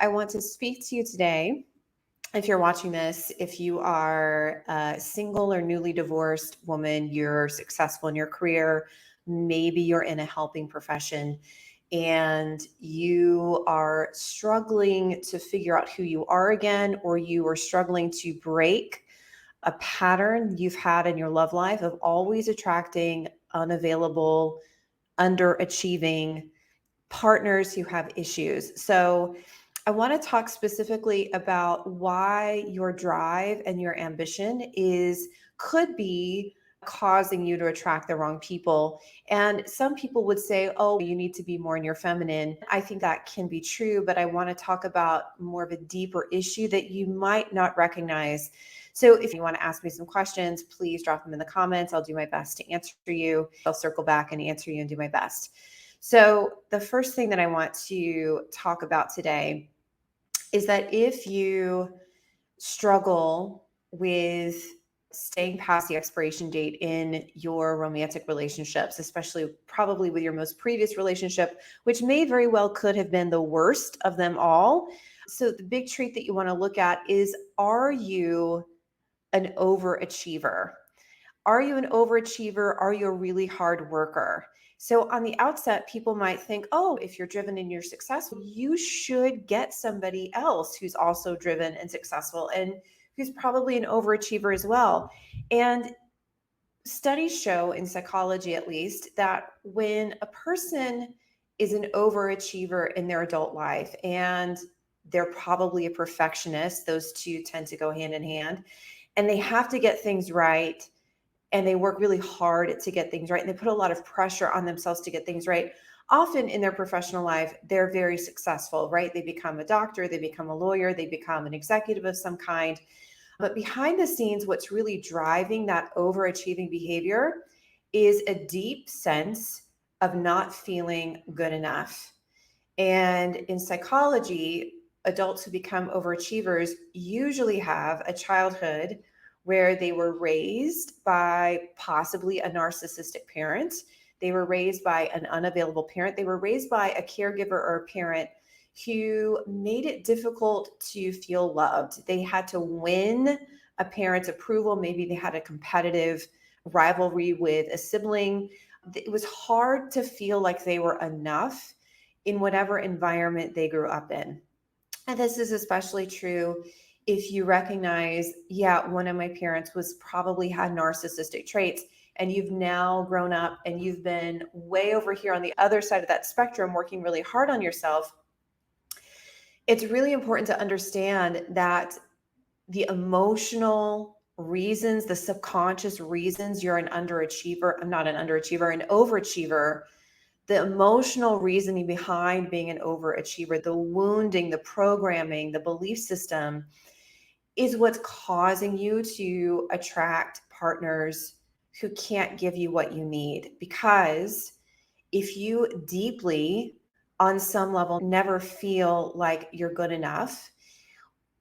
I want to speak to you today. If you're watching this, if you are a single or newly divorced woman, you're successful in your career, maybe you're in a helping profession, and you are struggling to figure out who you are again, or you are struggling to break a pattern you've had in your love life of always attracting unavailable, underachieving partners who have issues. So, I want to talk specifically about why your drive and your ambition is could be causing you to attract the wrong people. And some people would say, "Oh, you need to be more in your feminine." I think that can be true, but I want to talk about more of a deeper issue that you might not recognize. So if you want to ask me some questions, please drop them in the comments. I'll do my best to answer you. I'll circle back and answer you and do my best. So, the first thing that I want to talk about today is that if you struggle with staying past the expiration date in your romantic relationships, especially probably with your most previous relationship, which may very well could have been the worst of them all. So, the big trait that you want to look at is, are you an overachiever? Are you an overachiever? Are you a really hard worker? So, on the outset, people might think, oh, if you're driven and you're successful, you should get somebody else who's also driven and successful and who's probably an overachiever as well. And studies show, in psychology at least, that when a person is an overachiever in their adult life and they're probably a perfectionist, those two tend to go hand in hand, and they have to get things right and they work really hard to get things right, and they put a lot of pressure on themselves to get things right. Often in their professional life, they're very successful, right? They become a doctor, they become a lawyer, they become an executive of some kind. But behind the scenes, what's really driving that overachieving behavior is a deep sense of not feeling good enough. And in psychology, adults who become overachievers usually have a childhood where they were raised by possibly a narcissistic parent. They were raised by an unavailable parent. They were raised by a caregiver or a parent who made it difficult to feel loved. They had to win a parent's approval. Maybe they had a competitive rivalry with a sibling. It was hard to feel like they were enough in whatever environment they grew up in. And this is especially true if you recognize, yeah, one of my parents was probably had narcissistic traits, and you've now grown up and you've been way over here on the other side of that spectrum working really hard on yourself. It's really important to understand that the emotional reasons, the subconscious reasons you're an underachiever, I'm not an underachiever, an overachiever, the emotional reasoning behind being an overachiever, the wounding, the programming, the belief system is what's causing you to attract partners who can't give you what you need. Because if you deeply, on some level, never feel like you're good enough,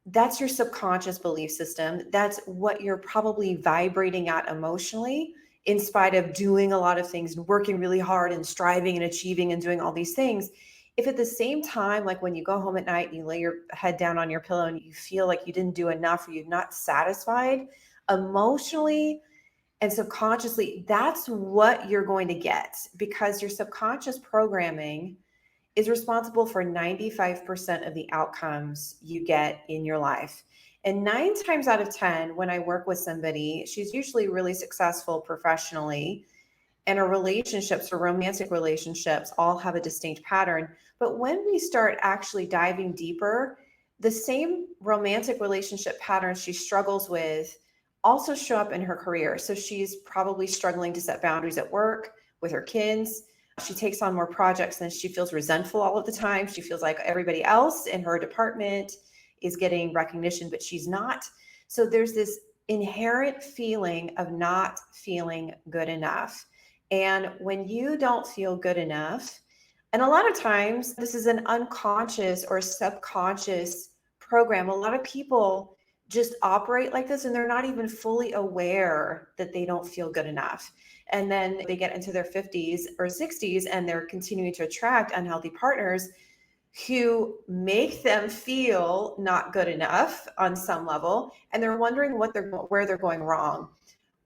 that's your subconscious belief system. That's what you're probably vibrating at emotionally, in spite of doing a lot of things and working really hard and striving and achieving and doing all these things. If at the same time, like when you go home at night and you lay your head down on your pillow and you feel like you didn't do enough or you're not satisfied emotionally and subconsciously, that's what you're going to get, because your subconscious programming is responsible for 95% of the outcomes you get in your life. And 9 times out of 10, when I work with somebody, she's usually really successful professionally, and her relationships, her romantic relationships, all have a distinct pattern. But when we start actually diving deeper, the same romantic relationship patterns she struggles with also show up in her career. So she's probably struggling to set boundaries at work with her kids. She takes on more projects and she feels resentful all of the time. She feels like everybody else in her department is getting recognition, but she's not. So there's this inherent feeling of not feeling good enough. And when you don't feel good enough, and a lot of times this is an unconscious or subconscious program, a lot of people just operate like this and they're not even fully aware that they don't feel good enough. And then they get into their 50s or 60s and they're continuing to attract unhealthy partners who make them feel not good enough on some level, and they're wondering where they're going wrong.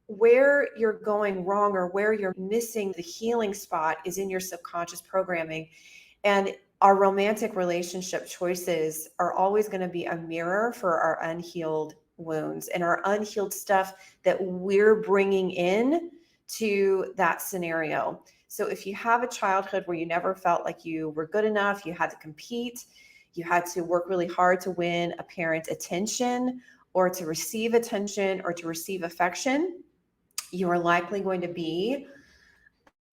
Where you're going wrong or where you're missing the healing spot is in your subconscious programming. And our romantic relationship choices are always going to be a mirror for our unhealed wounds and our unhealed stuff that we're bringing in to that scenario. So if you have a childhood where you never felt like you were good enough, you had to compete, you had to work really hard to win a parent's attention or to receive attention or to receive affection, you are likely going to be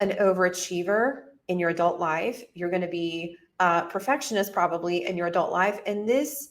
an overachiever in your adult life. You're going to be a perfectionist probably in your adult life. And this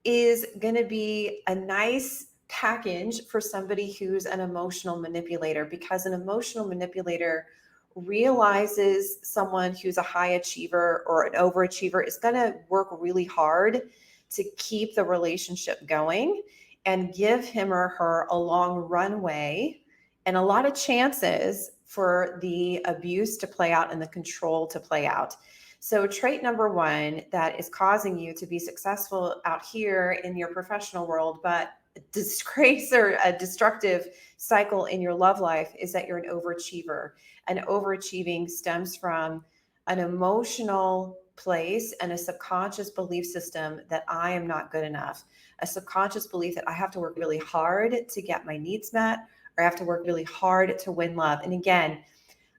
is going to be a nice package for somebody who's an emotional manipulator, because an emotional manipulator realizes someone who's a high achiever or an overachiever is going to work really hard to keep the relationship going and give him or her a long runway and a lot of chances for the abuse to play out and the control to play out. So trait number one that is causing you to be successful out here in your professional world, but disgrace or a destructive cycle in your love life, is that you're an overachiever. And overachieving stems from an emotional place and a subconscious belief system that I am not good enough, a subconscious belief that I have to work really hard to get my needs met, or I have to work really hard to win love. And again,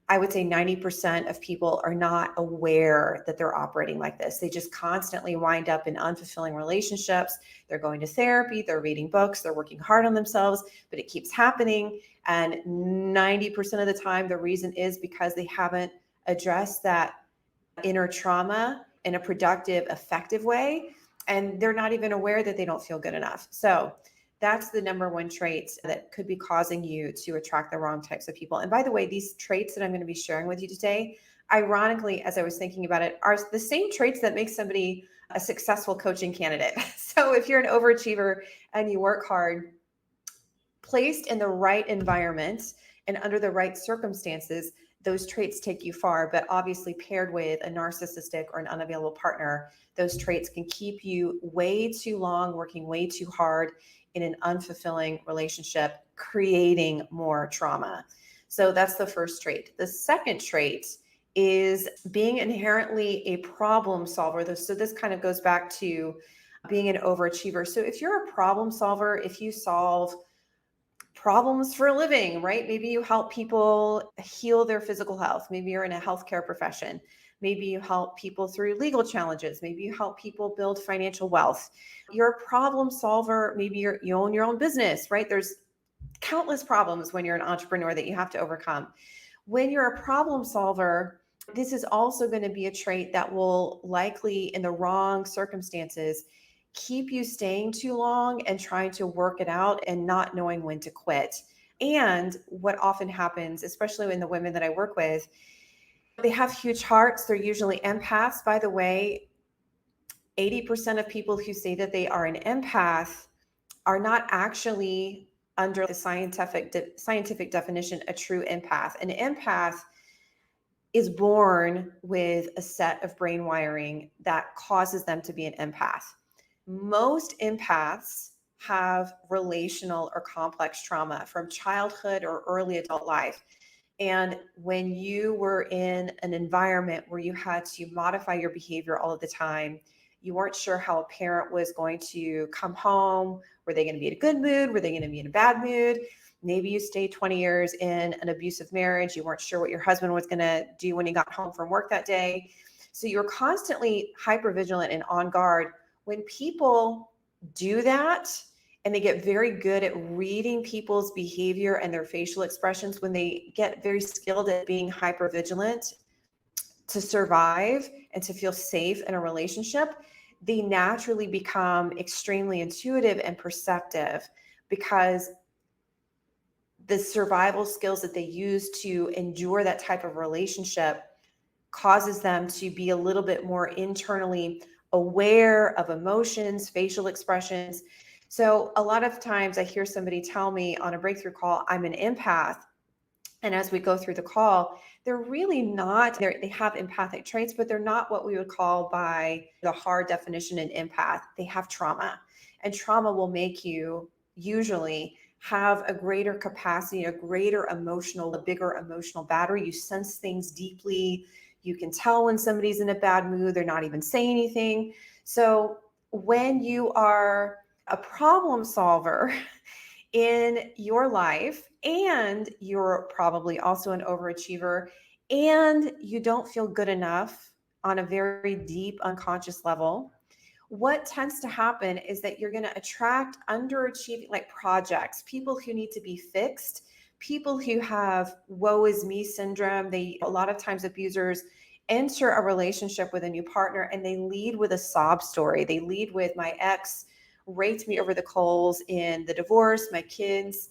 I would say 90% of people are not aware that they're operating like this. They just constantly wind up in unfulfilling relationships. They're going to therapy, they're reading books, they're working hard on themselves, but it keeps happening. And 90% of the time, the reason is because they haven't addressed that inner trauma in a productive, effective way. And they're not even aware that they don't feel good enough. So that's the number one trait that could be causing you to attract the wrong types of people. And by the way, these traits that I'm going to be sharing with you today, ironically, as I was thinking about it, are the same traits that make somebody a successful coaching candidate. So if you're an overachiever and you work hard, placed in the right environment and under the right circumstances, those traits take you far. But obviously, paired with a narcissistic or an unavailable partner, those traits can keep you way too long, working way too hard in an unfulfilling relationship, creating more trauma. So that's the first trait. The second trait is being inherently a problem solver. So this kind of goes back to being an overachiever. So if you're a problem solver, if you solve problems for a living, right? Maybe you help people heal their physical health. Maybe you're in a healthcare profession. Maybe you help people through legal challenges. Maybe you help people build financial wealth. You're a problem solver. Maybe you own your own business, right? There's countless problems when you're an entrepreneur that you have to overcome. When you're a problem solver, this is also going to be a trait that will likely, in the wrong circumstances, keep you staying too long and trying to work it out and not knowing when to quit. And what often happens, especially in the women that I work with, they have huge hearts. They're usually empaths. By the way, 80% of people who say that they are an empath are not actually, under the scientific definition, a true empath. An empath is born with a set of brain wiring that causes them to be an empath. Most empaths have relational or complex trauma from childhood or early adult life. And when you were in an environment where you had to modify your behavior all of the time, you weren't sure how a parent was going to come home. Were they going to be in a good mood? Were they going to be in a bad mood? Maybe you stayed 20 years in an abusive marriage. You weren't sure what your husband was going to do when he got home from work that day. So you're constantly hypervigilant and on guard. When people do that, and they get very good at reading people's behavior and their facial expressions, when they get very skilled at being hypervigilant to survive and to feel safe in a relationship, they naturally become extremely intuitive and perceptive, because the survival skills that they use to endure that type of relationship causes them to be a little bit more internally aware of emotions, facial expressions. So a lot of times I hear somebody tell me on a breakthrough call, I'm an empath. And as we go through the call, they're really not, they have empathic traits, but they're not what we would call by the hard definition an empath. They have trauma, and trauma will make you usually have a greater capacity, a bigger emotional battery. You sense things deeply. You can tell when somebody's in a bad mood, they're not even saying anything. So when you are a problem solver in your life, and you're probably also an overachiever, and you don't feel good enough on a very deep unconscious level, what tends to happen is that you're going to attract underachieving, like projects, people who need to be fixed, people who have woe is me syndrome. A lot of times abusers enter a relationship with a new partner and they lead with a sob story. They lead with, my ex raked me over the coals in the divorce. My kids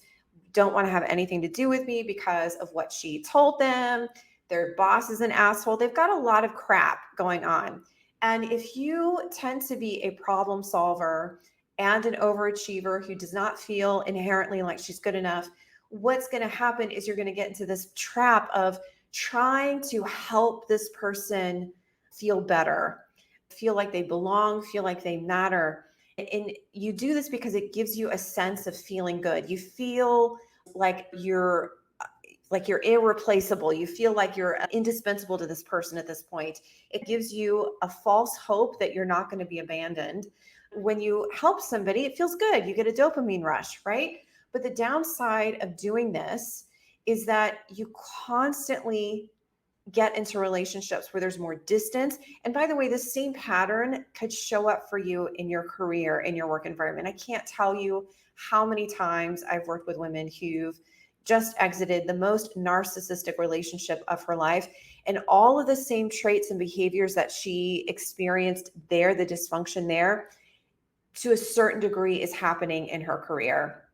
don't want to have anything to do with me because of what she told them. Their boss is an asshole. They've got a lot of crap going on. And if you tend to be a problem solver and an overachiever who does not feel inherently like she's good enough, what's going to happen is you're going to get into this trap of trying to help this person feel better, feel like they belong, feel like they matter. And you do this because it gives you a sense of feeling good. You feel like you're irreplaceable. You feel like you're indispensable to this person at this point. It gives you a false hope that you're not going to be abandoned. When you help somebody, it feels good. You get a dopamine rush, right? But the downside of doing this is that you constantly get into relationships where there's more distance. And by the way, this same pattern could show up for you in your career, in your work environment. I can't tell you how many times I've worked with women who've just exited the most narcissistic relationship of her life, and all of the same traits and behaviors that she experienced there, the dysfunction there, to a certain degree is happening in her career.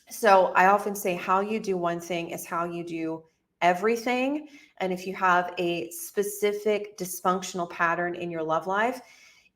So I often say how you do one thing is how you do everything. And if you have a specific dysfunctional pattern in your love life,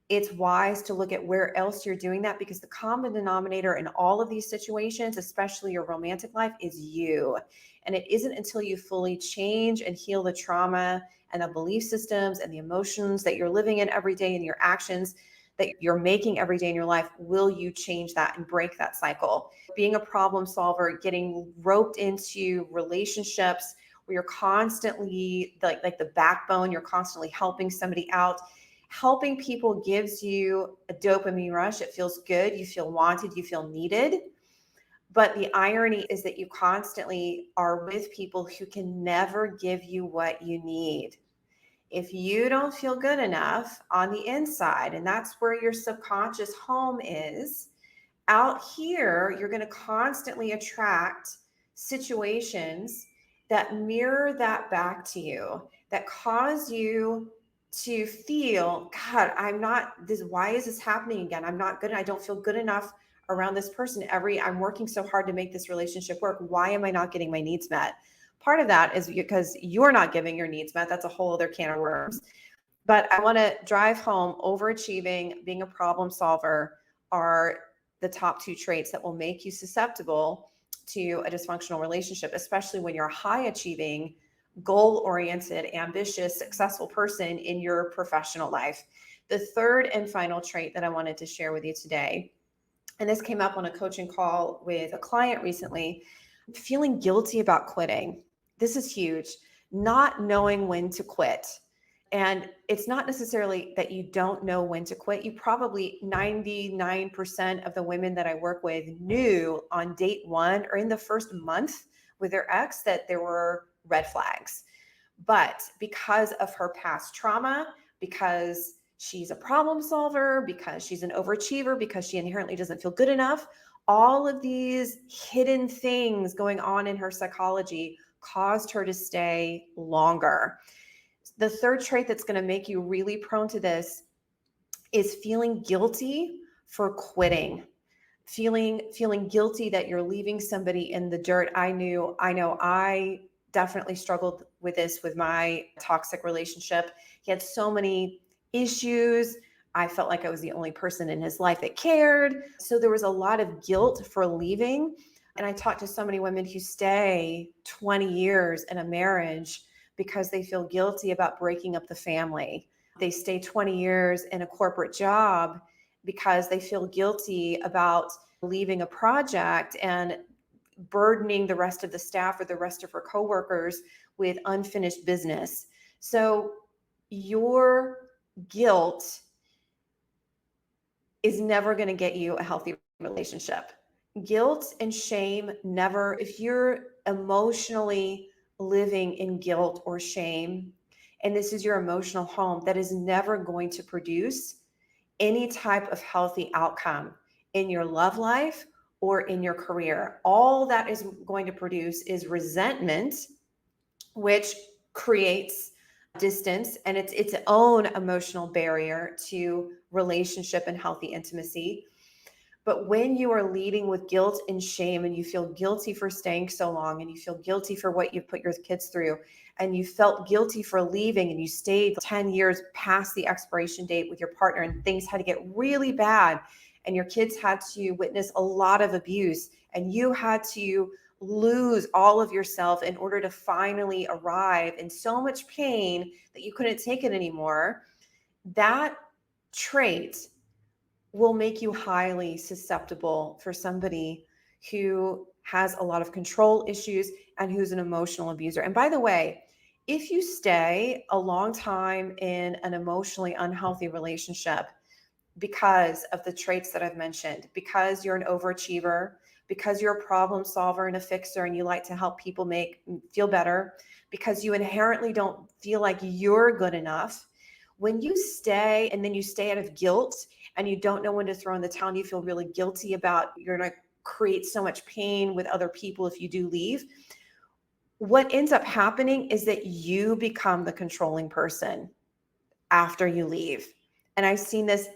it's wise to look at where else you're doing that, because the common denominator in all of these situations, especially your romantic life, is you. And it isn't until you fully change and heal the trauma and the belief systems and the emotions that you're living in every day and your actions that you're making every day in your life, will you change that and break that cycle. Being a problem solver, getting roped into relationships where you're constantly like the backbone, you're constantly helping somebody out. Helping people gives you a dopamine rush. It feels good. You feel wanted. You feel needed. But the irony is that you constantly are with people who can never give you what you need. If you don't feel good enough on the inside, and that's where your subconscious home is, out here, you're going to constantly attract situations that mirror that back to you, that cause you to feel, God, why is this happening again? I'm not good. I don't feel good enough around this person. I'm working so hard to make this relationship work. Why am I not getting my needs met? Part of that is because you're not giving your needs met. That's a whole other can of worms. But I want to drive home, overachieving, being a problem solver are the top two traits that will make you susceptible to a dysfunctional relationship, especially when you're a high achieving, goal-oriented, ambitious, successful person in your professional life. The third and final trait that I wanted to share with you today, and this came up on a coaching call with a client recently, feeling guilty about quitting. This is huge. Not knowing when to quit. And it's not necessarily that you don't know when to quit. You probably 99% of the women that I work with knew on date one or in the first month with their ex that there were red flags. But because of her past trauma, because she's a problem solver, because she's an overachiever, because she inherently doesn't feel good enough, all of these hidden things going on in her psychology caused her to stay longer. The third trait that's going to make you really prone to this is feeling guilty for quitting. Feeling guilty that you're leaving somebody in the dirt. I know I definitely struggled with this with my toxic relationship. He had so many issues. I felt like I was the only person in his life that cared. So there was a lot of guilt for leaving. And I talked to so many women who stay 20 years in a marriage because they feel guilty about breaking up the family. They stay 20 years in a corporate job because they feel guilty about leaving a project and burdening the rest of the staff or the rest of her coworkers with unfinished business. So your guilt is never going to get you a healthy relationship. Guilt and shame never, if you're emotionally living in guilt or shame, and this is your emotional home, that is never going to produce any type of healthy outcome in your love life or in your career. All that is going to produce is resentment, which creates distance, and it's its own emotional barrier to relationship and healthy intimacy. But when you are leading with guilt and shame, and you feel guilty for staying so long, and you feel guilty for what you've put your kids through, and you felt guilty for leaving, and you stayed 10 years past the expiration date with your partner, and things had to get really bad, and your kids had to witness a lot of abuse, and you had to lose all of yourself in order to finally arrive in so much pain that you couldn't take it anymore, that trait will make you highly susceptible for somebody who has a lot of control issues and who's an emotional abuser. And by the way, if you stay a long time in an emotionally unhealthy relationship because of the traits that I've mentioned, because you're an overachiever, because you're a problem solver and a fixer and you like to help people feel better, because you inherently don't feel like you're good enough, when you stay and then you stay out of guilt and you don't know when to throw in the towel, you feel really guilty about you're going to create so much pain with other people if you do leave. What ends up happening is that you become the controlling person after you leave. And I've seen this.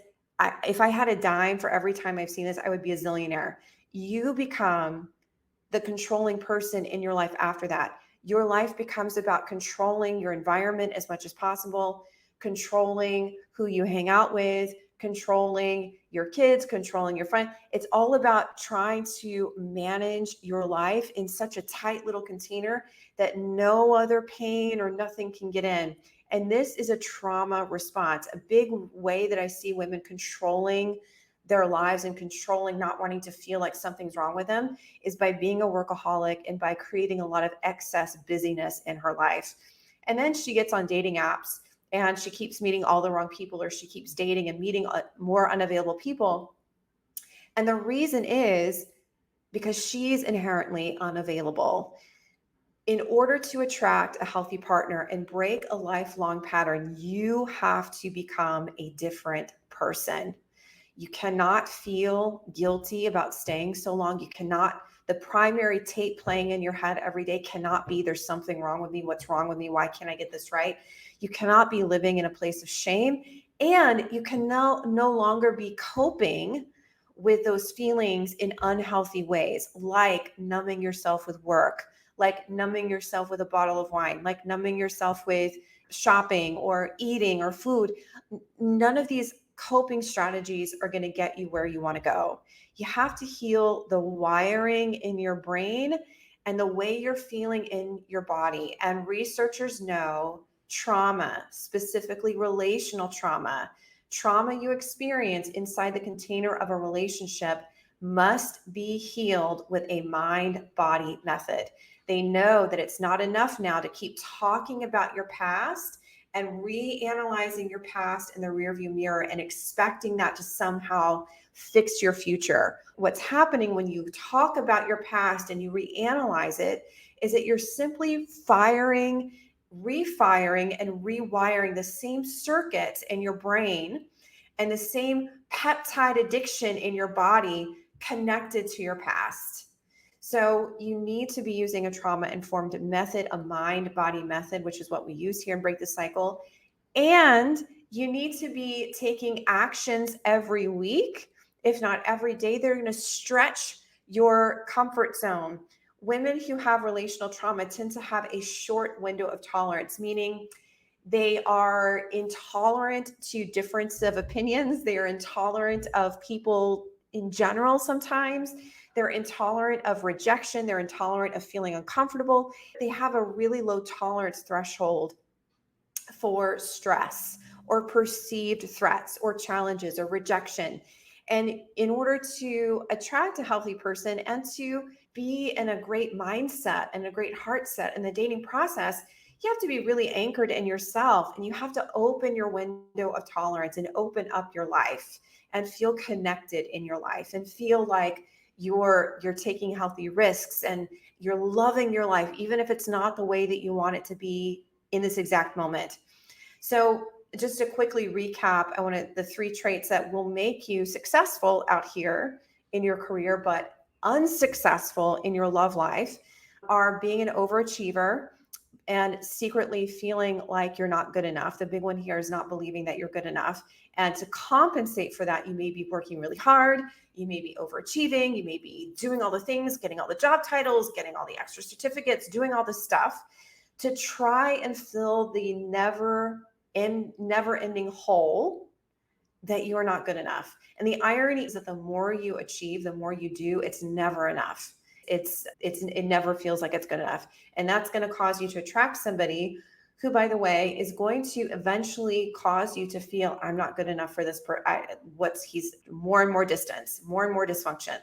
If I had a dime for every time I've seen this, I would be a zillionaire. You become the controlling person in your life after that. Your life becomes about controlling your environment as much as possible, controlling who you hang out with, controlling your kids, controlling your friends. It's all about trying to manage your life in such a tight little container that no other pain or nothing can get in. And this is a trauma response. A big way that I see women controlling their lives and controlling not wanting to feel like something's wrong with them is by being a workaholic and by creating a lot of excess busyness in her life. And then she gets on dating apps and she keeps meeting all the wrong people, or she keeps dating and meeting more unavailable people. And the reason is because she's inherently unavailable. In order to attract a healthy partner and break a lifelong pattern, you have to become a different person. You cannot feel guilty about staying so long. The primary tape playing in your head every day cannot be there's something wrong with me. What's wrong with me? Why can't I get this right? You cannot be living in a place of shame, and you can no longer be coping with those feelings in unhealthy ways, like numbing yourself with work, like numbing yourself with a bottle of wine, like numbing yourself with shopping or eating or food. None of these coping strategies are going to get you where you want to go. You have to heal the wiring in your brain and the way you're feeling in your body. And researchers know trauma, specifically relational trauma you experience inside the container of a relationship, must be healed with a mind-body method. They know that it's not enough now to keep talking about your past and reanalyzing your past in the rearview mirror and expecting that to somehow fix your future. What's happening when you talk about your past and you reanalyze it is that you're simply firing, refiring, and rewiring the same circuits in your brain and the same peptide addiction in your body connected to your past. So you need to be using a trauma-informed method, a mind-body method, which is what we use here in Break the Cycle. And you need to be taking actions every week, if not every day. They're going to stretch your comfort zone. Women who have relational trauma tend to have a short window of tolerance, meaning they are intolerant to difference of opinions. They are intolerant of people in general, sometimes they're intolerant of rejection. They're intolerant of feeling uncomfortable. They have a really low tolerance threshold for stress or perceived threats or challenges or rejection. And in order to attract a healthy person and to be in a great mindset and a great heart set in the dating process, you have to be really anchored in yourself, and you have to open your window of tolerance and open up your life and feel connected in your life and feel like you're taking healthy risks and you're loving your life, even if it's not the way that you want it to be in this exact moment. So just to quickly recap, I want the 3 traits that will make you successful out here in your career, but unsuccessful in your love life, are being an overachiever and secretly feeling like you're not good enough. The big one here is not believing that you're good enough. And to compensate for that, you may be working really hard. You may be overachieving. You may be doing all the things, getting all the job titles, getting all the extra certificates, doing all the stuff to try and fill the never ending hole that you are not good enough. And the irony is that the more you achieve, the more you do, it's never enough. It never feels like it's good enough. And that's going to cause you to attract somebody who, by the way, is going to eventually cause you to feel, I'm not good enough for this. He's more and more distance, more and more dysfunction.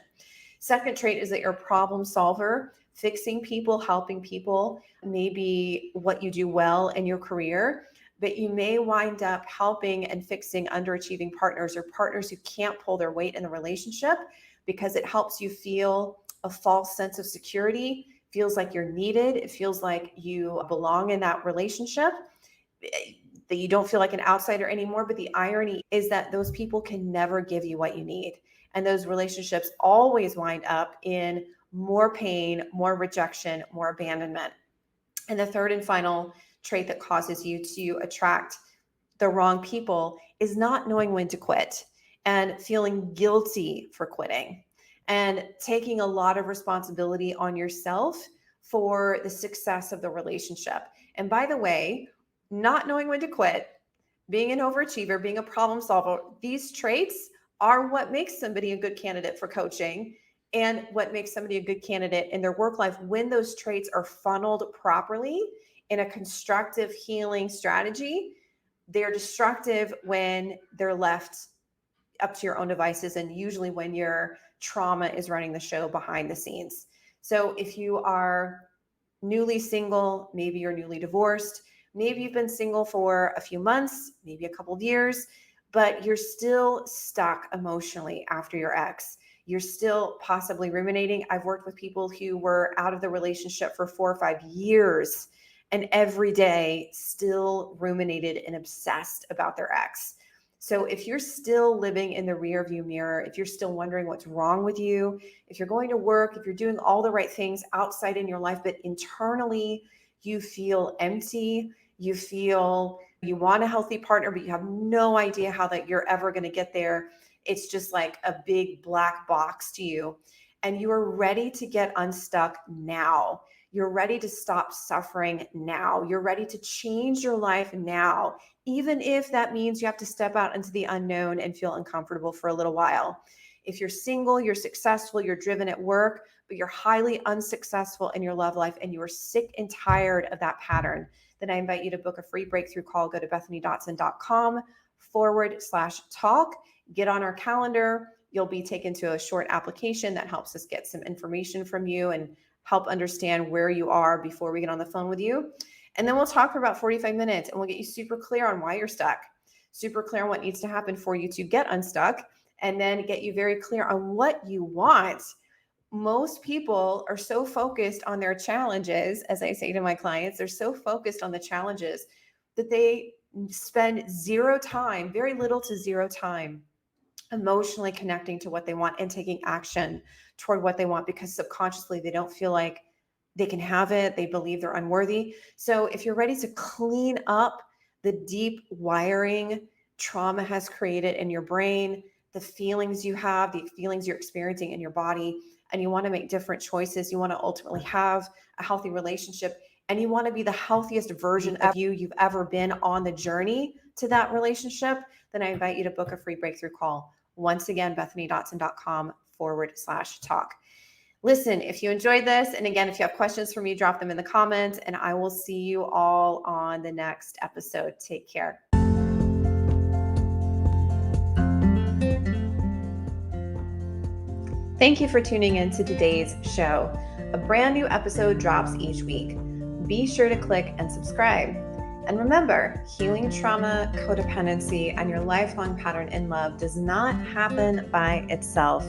Second trait is that you're a problem solver. Fixing people, helping people may be what you do well in your career, but you may wind up helping and fixing underachieving partners or partners who can't pull their weight in the relationship, because it helps you feel a false sense of security, feels like you're needed. It feels like you belong in that relationship, that you don't feel like an outsider anymore. But the irony is that those people can never give you what you need. And those relationships always wind up in more pain, more rejection, more abandonment. And the third and final trait that causes you to attract the wrong people is not knowing when to quit and feeling guilty for quitting and taking a lot of responsibility on yourself for the success of the relationship. And by the way, not knowing when to quit, being an overachiever, being a problem solver, these traits are what makes somebody a good candidate for coaching and what makes somebody a good candidate in their work life when those traits are funneled properly in a constructive healing strategy. They're destructive when they're left up to your own devices, and usually when your trauma is running the show behind the scenes. So if you are newly single, maybe you're newly divorced, maybe you've been single for a few months, maybe a couple of years, but you're still stuck emotionally after your ex. You're still possibly ruminating. I've worked with people who were out of the relationship for 4 or 5 years and every day still ruminated and obsessed about their ex. So if you're still living in the rearview mirror, if you're still wondering what's wrong with you, if you're going to work, if you're doing all the right things outside in your life, but internally you feel empty, you feel you want a healthy partner, but you have no idea how that you're ever going to get there. It's just like a big black box to you. And you are ready to get unstuck now. You're ready to stop suffering now. You're ready to change your life now, even if that means you have to step out into the unknown and feel uncomfortable for a little while. If you're single, you're successful, you're driven at work, but you're highly unsuccessful in your love life and you are sick and tired of that pattern, then I invite you to book a free breakthrough call. Go to BethanyDotson.com/talk. Get on our calendar. You'll be taken to a short application that helps us get some information from you and help understand where you are before we get on the phone with you. And then we'll talk for about 45 minutes and we'll get you super clear on why you're stuck, super clear on what needs to happen for you to get unstuck, and then get you very clear on what you want. Most people are so focused on their challenges, as I say to my clients, they're so focused on the challenges that they spend zero time, very little to zero time, emotionally connecting to what they want and taking action toward what they want, because subconsciously they don't feel like they can have it. They believe they're unworthy. So if you're ready to clean up the deep wiring trauma has created in your brain, the feelings you have, the feelings you're experiencing in your body, and you want to make different choices, you want to ultimately have a healthy relationship, and you want to be the healthiest version of you've ever been on the journey to that relationship, then I invite you to book a free breakthrough call. Once again, bethanydotson.com/talk. Listen, if you enjoyed this, and again, if you have questions for me, drop them in the comments, and I will see you all on the next episode. Take care. Thank you for tuning in to today's show. A brand new episode drops each week. Be sure to click and subscribe. And remember, healing trauma, codependency, and your lifelong pattern in love does not happen by itself.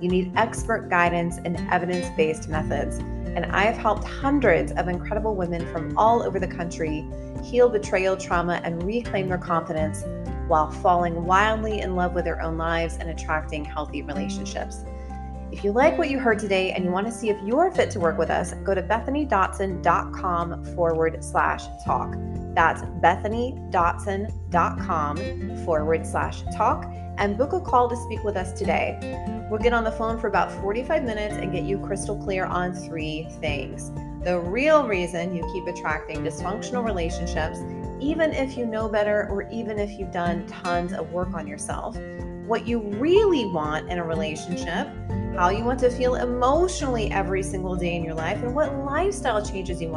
You need expert guidance and evidence-based methods. And I have helped hundreds of incredible women from all over the country heal betrayal trauma and reclaim their confidence while falling wildly in love with their own lives and attracting healthy relationships. If you like what you heard today and you want to see if you're fit to work with us, go to bethanydotson.com/talk. That's bethanydotson.com/talk and book a call to speak with us today. We'll get on the phone for about 45 minutes and get you crystal clear on 3 things. The real reason you keep attracting dysfunctional relationships, even if you know better or even if you've done tons of work on yourself. What you really want in a relationship, how you want to feel emotionally every single day in your life, and what lifestyle changes you want